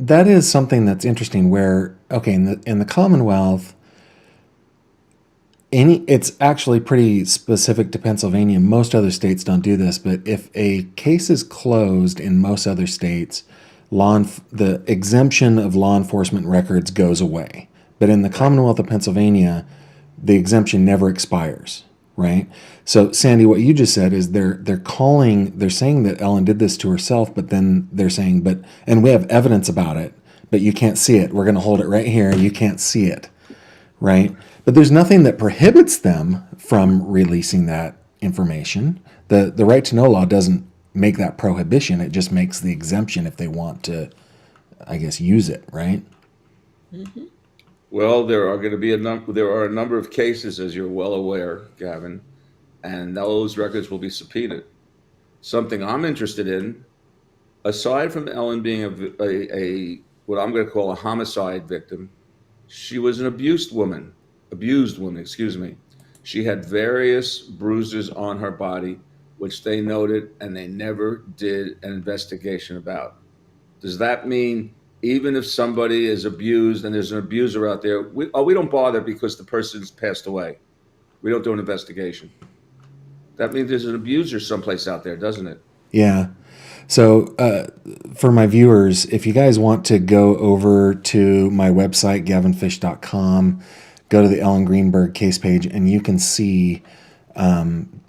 that is something that's interesting. Where okay, in the Commonwealth, it's actually pretty specific to Pennsylvania. Most other states don't do this, but if a case is closed in most other states, the exemption of law enforcement records goes away. But in the Right. Commonwealth of Pennsylvania, the exemption never expires, right? So, Sandy, what you just said is they're saying that Ellen did this to herself, but then they're saying, and we have evidence about it, but you can't see it. We're going to hold it right here. You can't see it, right? But there's nothing that prohibits them from releasing that information. The right to know law doesn't make that prohibition. It just makes the exemption if they want to, I guess, use it, right? Hmm. Well, there are a number of cases, as you're well aware, Gavin, and those records will be subpoenaed. Something I'm interested in, aside from Ellen being a what I'm going to call a homicide victim, she was an abused woman, excuse me. She had various bruises on her body, which they noted and they never did an investigation about. Does that mean even if somebody is abused and there's an abuser out there, we don't bother because the person's passed away? We don't do an investigation. That means there's an abuser someplace out there, doesn't it? Yeah. So, for my viewers, if you guys want to go over to my website, gavinfish.com, go to the Ellen Greenberg case page, and you can see. I'm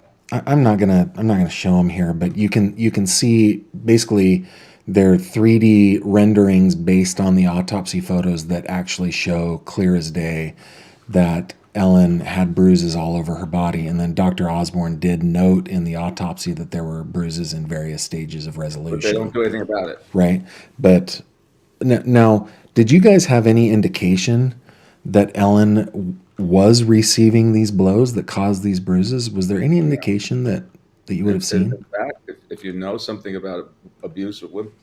not gonna show them here, but you can see basically their 3D renderings based on the autopsy photos that actually show clear as day that Ellen had bruises all over her body. And then Dr. Osborne did note in the autopsy that there were bruises in various stages of But they don't resolution, do anything about it. right? But now, did you guys have any indication that Ellen was receiving these blows that caused these bruises? Was there any indication that you would have In seen? fact, if you know something about abuse of women,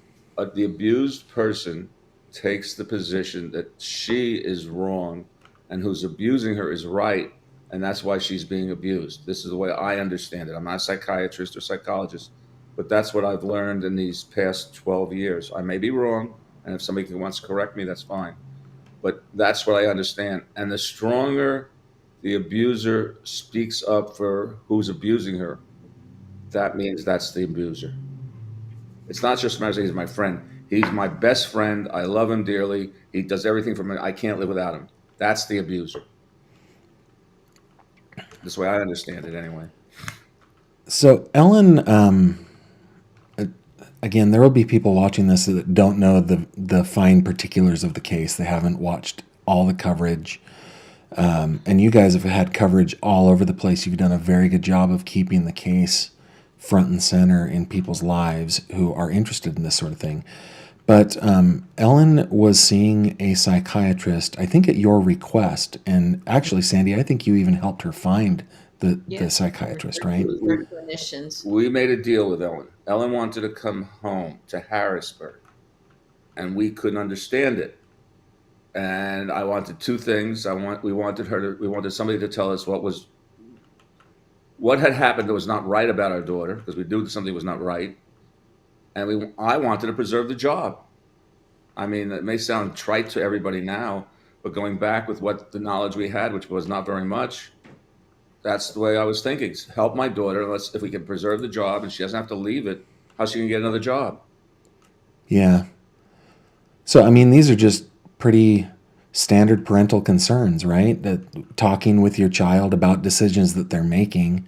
the abused person takes the position that she is wrong and who's abusing her is right, and that's why she's being abused. This is the way I understand it. I'm not a psychiatrist or psychologist, but that's what I've learned in these past 12 years. I may be wrong, and if somebody wants to correct me, that's fine. But that's what I understand. And the stronger the abuser speaks up for who's abusing her, that means that's the abuser. It's not just my he's my friend. He's my best friend. I love him dearly. He does everything for me. I can't live without him. That's the abuser. This way I understand it anyway. So Ellen, again, there will be people watching this that don't know the fine particulars of the case. They haven't watched all the coverage, and you guys have had coverage all over the place. You've done a very good job of keeping the case front and center in people's lives who are interested in this sort of thing. But Ellen was seeing a psychiatrist, I think, at your request, and actually, Sandy, I think you even helped her find the Yes, we psychiatrist, refer right? to our clinicians. We made a deal with Ellen. Ellen wanted to come home to Harrisburg, and we couldn't understand it. And I wanted two things. We wanted somebody to tell us what had happened that was not right about our daughter, because we knew something was not right, and I wanted to preserve the job. I mean, it may sound trite to everybody now, but going back with what the knowledge we had, which was not very much, that's the way I was thinking. Help my daughter. If we can preserve the job and she doesn't have to leave it, how's she gonna get another job? Yeah. So, I mean, these are just pretty standard parental concerns, right? That talking with your child about decisions that they're making,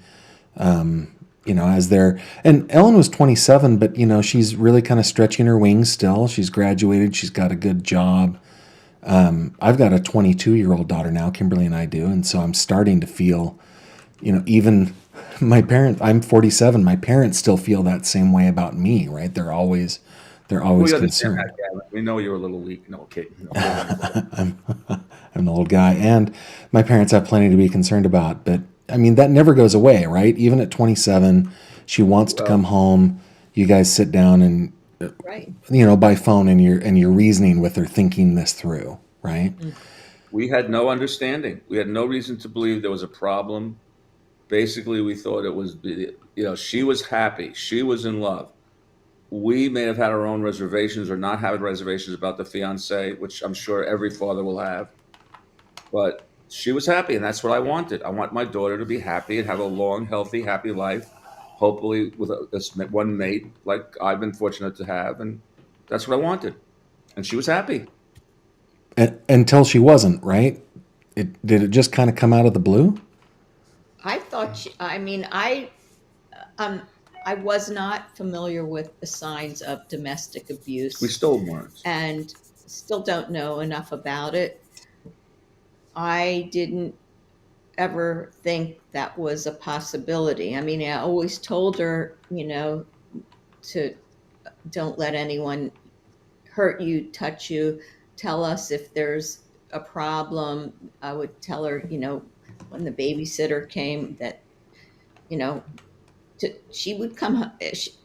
as they're, and Ellen was 27, but, she's really kind of stretching her wings still. She's graduated, she's got a good job. I've got a 22-year-old daughter now, Kimberly and I do, and so I'm starting to feel, even I'm 47, my parents still feel that same way about me, right? They're always We understand concerned. that, Gavin. We know you're a little weak. No, okay, no kidding. I'm I'm an old guy, and my parents have plenty to be concerned about. But I mean, that never goes away, right? Even at 27, she wants to Well, come home. You guys sit down and Right. by phone, and you're reasoning with her, thinking this through, right? Mm. we had no understanding. We had no reason to believe there was a problem. Basically, we thought it was, she was happy. She was in love. we may have had our own reservations or not had reservations about the fiance, which I'm sure every father will have. But she was happy, and that's what I wanted. I want my daughter to be happy and have a long, healthy, happy life, hopefully with this one mate like I've been fortunate to have, and that's what I wanted. And she was happy. Until she wasn't, right? Did it just kind of come out of the blue? I thought um, I was not familiar with the signs of domestic We abuse still weren't. and still don't know enough about it. I didn't ever think that was a possibility. I mean, I always told her, to don't let anyone hurt you, touch you. Tell us if there's a problem. I would tell her, when the babysitter came, that, you know, she would come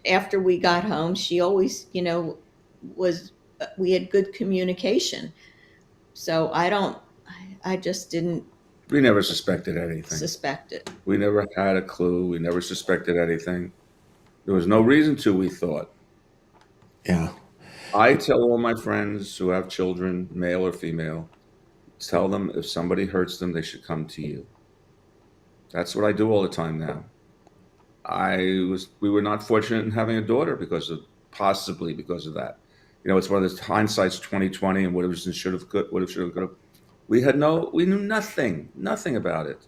after we got home. She always, was, we had good communication. So I just didn't We never suspected anything. suspect it. We never had a clue. We never suspected anything. There was no reason to, we thought. Yeah. I tell all my friends who have children, male or female, tell them if somebody hurts them, they should come to you. That's what I do all the time now. We were not fortunate in having a daughter possibly because of that. It's one of those hindsight's 2020 and what have, should have, could have. We knew nothing about it.